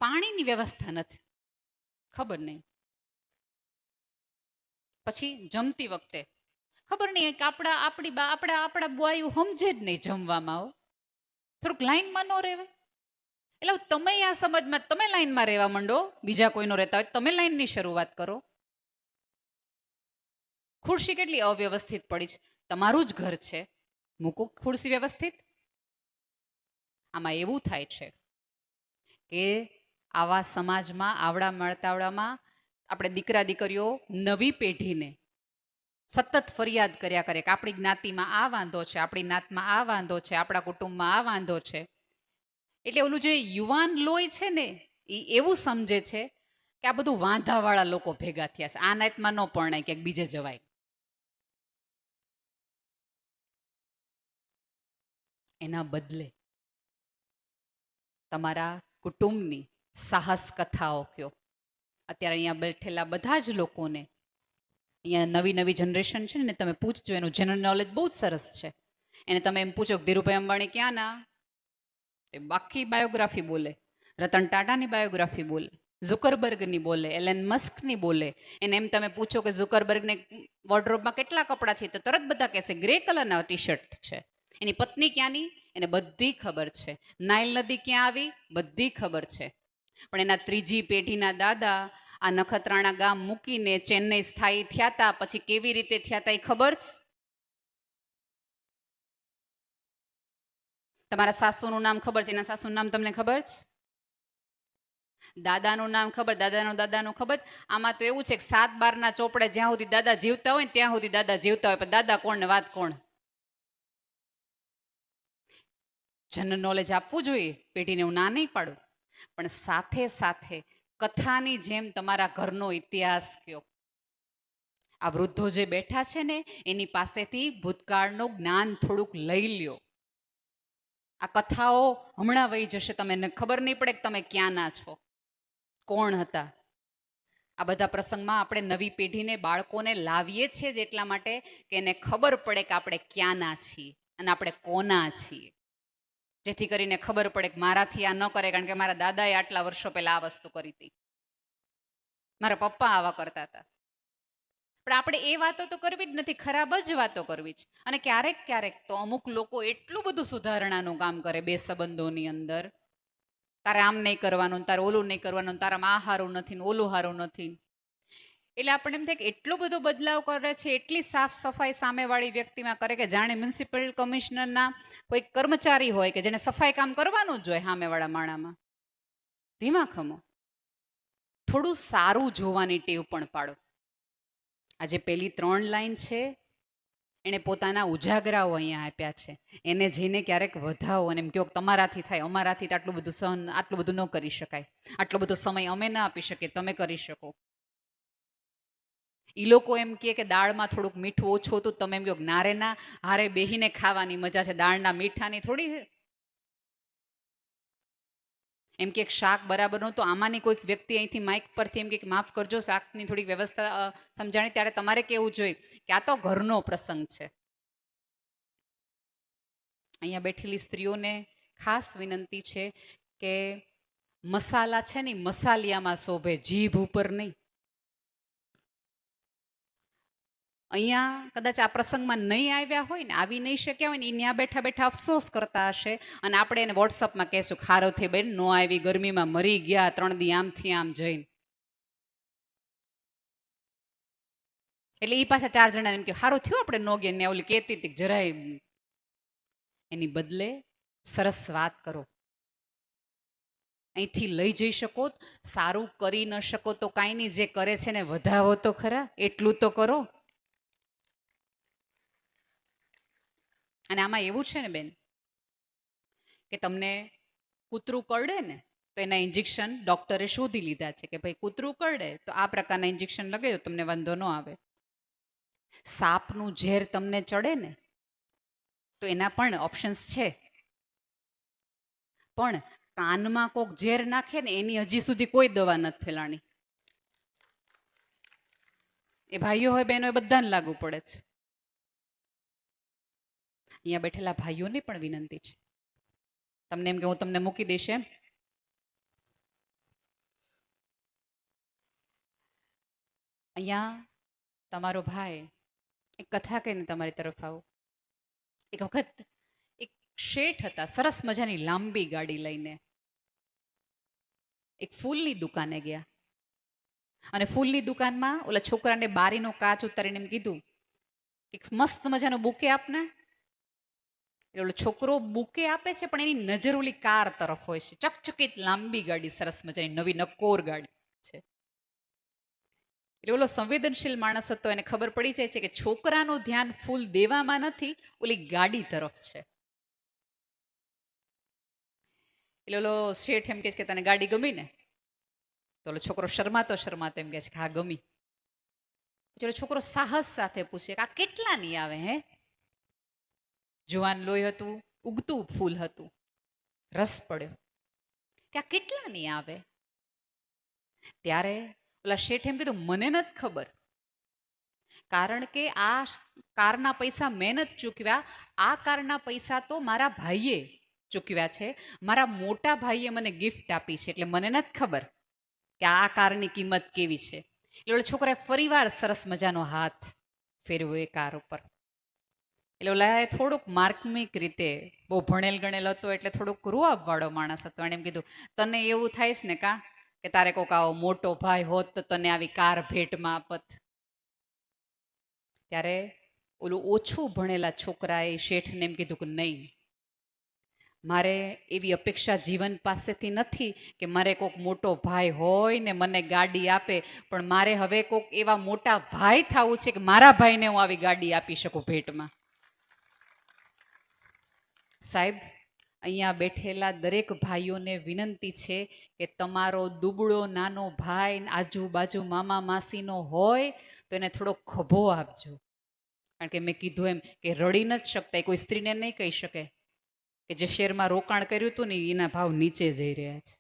પાણીની વ્યવસ્થા નથી, ખબર નહીં. પછી જમતી વખતે ખબર નહીં કે આપણા બોયું સમજે જ નહીં જમવામાં. થોડુંક લાઈનમાં ન રહેવાય. એટલે તમે આ સમજમાં તમે લાઈનમાં રહેવા માંડો, બીજા કોઈનો રહેતા હોય તમે લાઈનની શરૂઆત કરો. ખુરશી કેટલી અવ્યવસ્થિત પડી છે, તમારું જ ઘર છે, મૂકો ખુરશી વ્યવસ્થિત. આમાં એવું થાય છે કે આવા સમાજમાં આવડા મળતાવડામાં આપણે દીકરા દીકરીઓ નવી પેઢીને સતત ફરિયાદ કર્યા કરે કે આપણી જ્ઞાતિમાં આ વાંધો છે, આપણી નાતમાં આ વાંધો છે, આપણા કુટુંબમાં આ વાંધો છે. એટલે ઓલું જે યુવાન લોહી છે ને એ એવું સમજે છે કે આ બધું વાંધાવાળા લોકો ભેગા થયા છે, આ નાતમાં ન પરણાય, ક્યાંક બીજે જવાય. એના બદલે તમારા કુટુંબની સાહસ કથાઓ કયો. અત્યારે અહીંયા બેઠેલા બધા જ લોકોને, અહીંયા નવી નવી જનરેશન છે ને, તમે પૂછજો, એનું જનરલ નોલેજ બહુ જ સરસ છે. એને તમે એમ પૂછો કે ધીરુભાઈ અંબાણી ક્યાં ના, એ બાકી બાયોગ્રાફી બોલે, રતન ટાટાની બાયોગ્રાફી બોલે, ઝુકરબર્ગની બોલે, એલન મસ્કની બોલે. એને એમ તમે પૂછો કે ઝુકરબર્ગને વોર્ડરોબમાં કેટલા કપડાં છે, તો તરત બધા કહેશે ગ્રે કલરના ટી શર્ટ છે. એની પત્ની ક્યાંની, એને બધી ખબર છે. નાઇલ નદી ક્યાં આવી, બધી ખબર છે. પણ એના ત્રીજી પેઢીના દાદા આ નખત્રાણા ગામ મૂકીને ચેન્નઈ સ્થાયી થયા હતા, પછી કેવી રીતે થયા હતા એ ખબર છે? તમારા સાસુનું નામ ખબર છે, એના સાસુનું નામ તમને ખબર છે? દાદાનું નામ ખબર, દાદાનું ખબર. આમાં તો એવું છે કે 7-12 ચોપડે જ્યાં સુધી દાદા જીવતા હોય ને ત્યાં સુધી દાદા જીવતા હોય, પણ દાદા કોણ ને વાત કોણ? જનરલ નોલેજ આપવું જોઈએ પેઢીને, હું ના નહીં પાડું, પણ સાથે સાથે કથાની જેમ તમારા ઘરનો ઇતિહાસ કયો. આ વૃદ્ધો જે બેઠા છે ને એની પાસેથી ભૂતકાળનું જ્ઞાન થોડુંક લઈ લ્યો. આ કથાઓ હમણાં વહી જશે, તમને ખબર નહીં પડે કે તમે ક્યાંના છો, કોણ હતા. આ બધા પ્રસંગમાં આપણે નવી પેઢીને, બાળકોને લાવીએ છીએ જ એટલા માટે કે એને ખબર પડે કે આપણે ક્યાંના છીએ અને આપણે કોના છીએ. જેથી કરીને ખબર પડે કે મારાથી આ ન કરે, કારણ કે મારા દાદાએ આટલા વર્ષો પહેલા આ વસ્તુ કરી હતી, મારા પપ્પા આવા કરતા હતા. પણ આપણે એ વાતો તો કરવી જ નથી, ખરાબ જ વાતો કરવી છે. અને ક્યારેક ક્યારેક તો અમુક લોકો એટલું બધું સુધારણાનું કામ કરે બે સંબંધોની અંદર, તારે આમ નહીં કરવાનું, તારે ઓલું નહીં કરવાનું, તારામાં આ સારું નથી, ઓલું સારું નથી. એટલે આપણે એમ થાય કે એટલો બધો બદલાવ કરે છે, એટલી સાફ સફાઈ સામેવાળી વ્યક્તિમાં કરે કે જાણે મ્યુનિસિપલ કમિશનરના કોઈ કર્મચારી હોય કે જેને સફાઈ કામ કરવાનું જ હોય સામેવાળા માણામાં. ધીમા ખમો, થોડું સારું જોવાની ટેવ પણ પાડો. આજે પેલી 3 લાઈન છે એણે પોતાના ઉજાગરાઓ અહીંયા આપ્યા છે, એને જઈને ક્યારેક વધાવો અને એમ કહો તમારાથી થાય, અમારાથી તો આટલું બધું સહન, આટલું બધું ન કરી શકાય, આટલો બધો સમય અમે ના આપી શકીએ, તમે કરી શકો. એ લોકો એમ કે દાળમાં થોડુંક મીઠું ઓછું હતું, તમે એમ કહો ના રે ના, હારે બેહીને ખાવાની મજા છે, દાળના મીઠાની થોડી. એમ કે શાક બરાબર નહોતું, આમાંની કોઈક વ્યક્તિ અહીંથી માઇક પરથી એમ કે માફ કરજો, શાકની થોડીક વ્યવસ્થા સમજાણી, ત્યારે તમારે કેવું જોઈએ કે આ તો ઘરનો પ્રસંગ છે. અહીંયા બેઠેલી સ્ત્રીઓને ખાસ વિનંતી છે કે મસાલા છે ને મસાલિયામાં શોભે, જીભ ઉપર નહીં. અહીંયા કદાચ આ પ્રસંગમાં નહીં આવ્યા હોય ને, આવી નહીં શક્યા હોય ને, એ ત્યાં બેઠા બેઠા અફસોસ કરતા હશે, અને આપણે એને વોટ્સઅપમાં કહેશું ખારો થઈ બેન, નો આવી, ગરમીમાં મરી ગયા 3 દી આમથી આમ જઈને. એટલે એ પાછા 4 જણા એમ કે સારું થયું આપણે નો ગયા, ને ઓલી કહેતી હતી જરાય. એની બદલે સરસ વાત કરો. અહીંથી લઈ જઈ શકો, સારું કરી ન શકો તો કાંઈ નહીં, જે કરે છે ને વધાવો તો ખરા, એટલું તો કરો. અને આમાં એવું છે ને બેન કે તમને કૂતરું કરડે ને તો એના ઇન્જેક્શન ડોક્ટરે શોધી લીધા છે કે ભાઈ કૂતરું કરડે તો આ પ્રકારના ઇન્જેક્શન લગાવ્યો તમને વાંધો ન આવે. સાપનું ઝેર તમને ચડે ને તો એના પણ ઓપ્શન્સ છે, પણ કાનમાં કોક ઝેર નાખે ને એની હજી સુધી કોઈ દવા નથી ફેલાણી. એ ભાઈઓ હોય બહેનો એ બધાને લાગુ પડે છે. અહીંયા બેઠેલા ભાઈઓને પણ વિનંતી છે, તમને એમ કે હું તમને મૂકી દઈશ એમ, અહીંયા તમારો ભાઈ એક કથા કહીને તમારી તરફ આવું. એક વખત એક શેઠ હતા, સરસ મજાની લાંબી ગાડી લઈને એક ફૂલની દુકાને ગયા અને ફૂલની દુકાનમાં ઓલા છોકરાને બારીનો કાચ ઉતારીને એમ કીધું એક મસ્ત મજાનો બુકે આપને. ઓલો છોકરો બુકે આપે છે પણ એની નજર ઓલી કાર તરફ હોય છે. ચકચકિત લાંબી ગાડી, સરસ મજાની નવી નકોર ગાડી છે. એટલે ઓલો સંવેદનશીલ માણસ હતો, એને ખબર પડી જાય છે કે છોકરાનું ધ્યાન ફૂલ દેવામાં નથી, ઓલી ગાડી તરફ છે. એટલે ઓલો શેઠ એમ કહે છે કે તને ગાડી ગમી ને? તો ઓલો છોકરો શરમાતો શરમાતો એમ કહે છે કે હા ગમી. ચલો છોકરો સાહસ સાથે પૂછે કે આ કેટલાની આવે? હે, જુવાન લોહી હતું, ઉગતું ફૂલ હતું. રસ પડ્યો કે આ કેટલાની આવે? ત્યારે ઓલા શેઠ એમ કીધું મને નથી ખબર, કારણ કે આ કારના પૈસા મેં નથી ચૂકવ્યા, આ કારના પૈસા તો મારા ભાઈએ ચૂકવ્યા છે. મારા મોટા ભાઈએ મને ગિફ્ટ આપી છે, એટલે મને નથી ખબર કે આ કારની કિંમત કેવી છે. એટલે છોકરાએ ફરીવાર સરસ મજાનો હાથ ફેરવ્યો એ કાર ઉપર. એટલે ઓલા થોડુંક માર્મિક રીતે, બહુ ભણેલ ગણેલ હતો એટલે થોડુંક રૂઆબ વાળો માણસ હતો. એને એમ કીધું તને એવું થાય છે ને કા કે તારે કોઈક આવો મોટો ભાઈ હોત તો તને આવી કાર ભેટમાં આપત. ત્યારે ઓલું ઓછું ભણેલા છોકરાએ શેઠને એમ કીધું કે નહીં, મારે એવી અપેક્ષા જીવન પાસેથી નથી કે મારે કોઈક મોટો ભાઈ હોય ને મને ગાડી આપે, પણ મારે હવે કોઈક એવા મોટા ભાઈ થવું છે કે મારા ભાઈને હું આવી ગાડી આપી શકું ભેટમાં. સાહેબ, અહીંયા બેઠેલા દરેક ભાઈઓને વિનંતી છે કે તમારો દુબળો નાનો ભાઈ આજુબાજુ મામા માસીનો હોય તો એને થોડો ખભો આપજો. કારણ કે મેં કીધું એમ કે રડી નથી શકતા, કોઈ સ્ત્રીને નહીં કહી શકે કે જે શેરમાં રોકાણ કર્યું હતું ને એના ભાવ નીચે જઈ રહ્યા છે.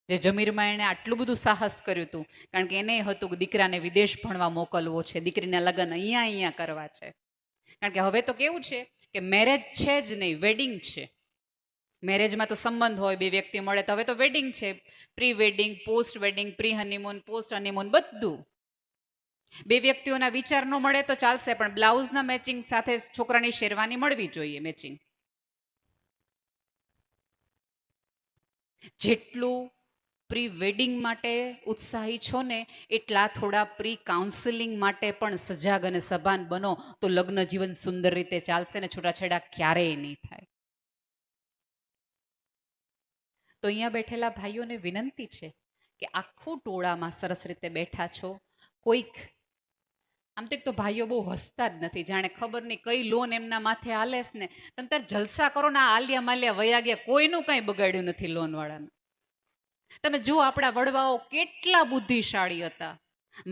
જે જમીરમાં એણે આટલું બધું સાહસ કર્યું હતું, કારણ કે એને હતું કે દીકરાને વિદેશ ભણવા મોકલવો છે, દીકરીના લગ્ન અહીંયા કરવા છે. કારણ કે હવે તો કેવું છે કે મેરેજ છે જ નહીં, વેડિંગ છે. મેરેજમાં તો સંબંધ હોય, બે વ્યક્તિ મળે, તો હવે તો વેડિંગ છે. Pre wedding, post wedding, pre honeymoon, post honeymoon, બધું. બે વ્યક્તિઓના વિચાર ન મળે તો ચાલશે, પણ બ્લાઉઝના મેચિંગ સાથે છોકરાની શેરવાની મળવી જોઈએ મેચિંગ. જેટલું પ્રી વેડિંગ માટે ઉત્સાહી છો ને, એટલા થોડા પ્રી કાઉન્સેલિંગ માટે પણ સજાગ અને સભાન બનો, તો લગ્ન જીવન સુંદર રીતે ચાલશે ને છૂટાછેડા ક્યારેય નહીં થાય. તો અહીંયા બેઠેલા ભાઈઓને વિનંતી છે કે આખું ટોળામાં સરસ રીતે બેઠા છો, કોઈક આમ તો ભાઈઓ બહુ હસતા જ નથી, જાણે ખબર નહીં કઈ લોન એમના માથે હાલે છે ને. તમે તાર જલસા કરો ને, આલિયા માલિયા વયા ગયા, કોઈનું કઈ બગાડ્યું નથી લોન વાળાનું. તમે જુઓ આપણા વડવાઓ કેટલા બુદ્ધિશાળી હતા.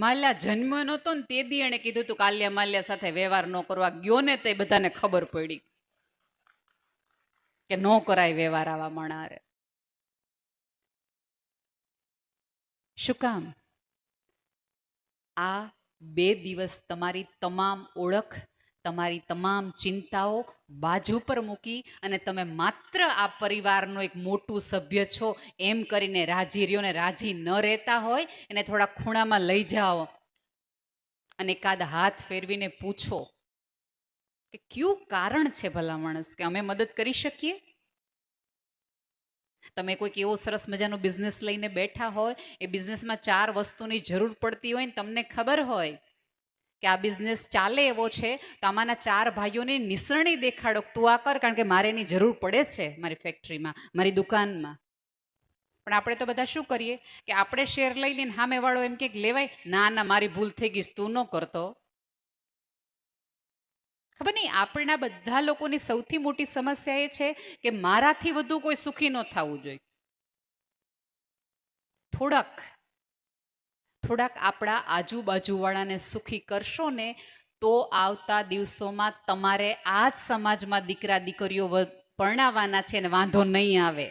માલ્યા જન્મ્યો નહોતો ને તે દી એણે કીધું હતું કે આલિયા માલિયા સાથે વ્યવહાર ન કરવા. ગયો ને તે બધાને ખબર પડી કે ન કરાય વ્યવહાર આવા માણારે. શું કામ? આ 2 દિવસ તમારી તમામ ઓળખ, તમારી તમામ ચિંતાઓ બાજુ પર મૂકી અને તમે માત્ર આ પરિવારનો એક મોટું સભ્ય છો એમ કરીને રાજી રહ્યો. ને રાજી ન રહેતા હોય એને થોડા ખૂણામાં લઈ જાઓ અને એકાદ હાથ ફેરવીને પૂછો કે કયું કારણ છે ભલા માણસ કે અમે મદદ કરી શકીએ. તમે કોઈક એવો સરસ મજાનો બિઝનેસ લઈને બેઠા હોય, એ બિઝનેસમાં 4 વસ્તુની જરૂર પડતી હોય ને તમને ખબર હોય કે આ બિઝનેસ ચાલે એવો છે, તો આમાંના 4 ભાઈઓને નિસરણી દેખાડો, તું આ કર કારણ કે મારે એની જરૂર પડે છે મારી ફેક્ટરીમાં, મારી દુકાનમાં. પણ આપણે તો બધા શું કરીએ કે આપણે શેર લઈ લઈને સામે વાળો એમ કે લેવાય, ના ના મારી ભૂલ થઈ ગઈ, તું ન કરતો. ખબર નહીં, આપણા બધા લોકોની સૌથી મોટી સમસ્યા એ છે કે મારાથી વધુ કોઈ સુખી ન થવું જોઈએ. થોડાક આપણા આજુબાજુવાળાને સુખી કરશો ને, તો આવતા દિવસોમાં તમારે આ જ સમાજમાં દીકરા દીકરીઓ પરણાવવાના છે ને વાંધો નહીં આવે.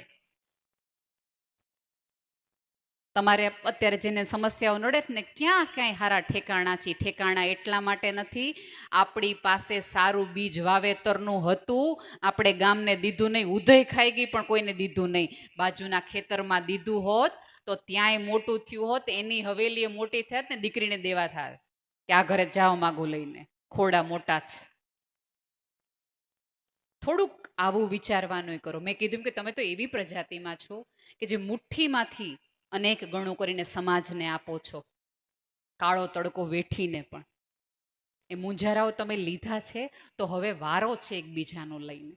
તમારે અત્યારે જેને સમસ્યાઓ નડે છે ને ક્યાં ક્યાંય હારા ઠેકાણા છે. ઠેકાણા એટલા માટે નથી, આપણી પાસે સારું બીજ વાવેતરનું હતું, આપણે ગામને દીધું નહીં. ઉધઈ ખાઈ ગઈ પણ કોઈને દીધું નહીં. બાજુના ખેતરમાં દીધું હોત તો ત્યાંય મોટું થયું હોત, એની હવેલીએ મોટી થાત ને દીકરીને દેવા થાત કે આ ઘરે જાઓ માગું લઈને, ખોડા મોટા છે. થોડુંક આવું વિચારવાનું કરો. મેં કીધું કે તમે તો એવી પ્રજાતિમાં છો કે જે મુઠ્ઠીમાંથી અનેક ગણું કરીને સમાજને આપો છો, કાળો તડકો વેઠીને પણ. એ મુંજારાઓ તમે લીધા છે, તો હવે વારો છે એકબીજાનો લઈને.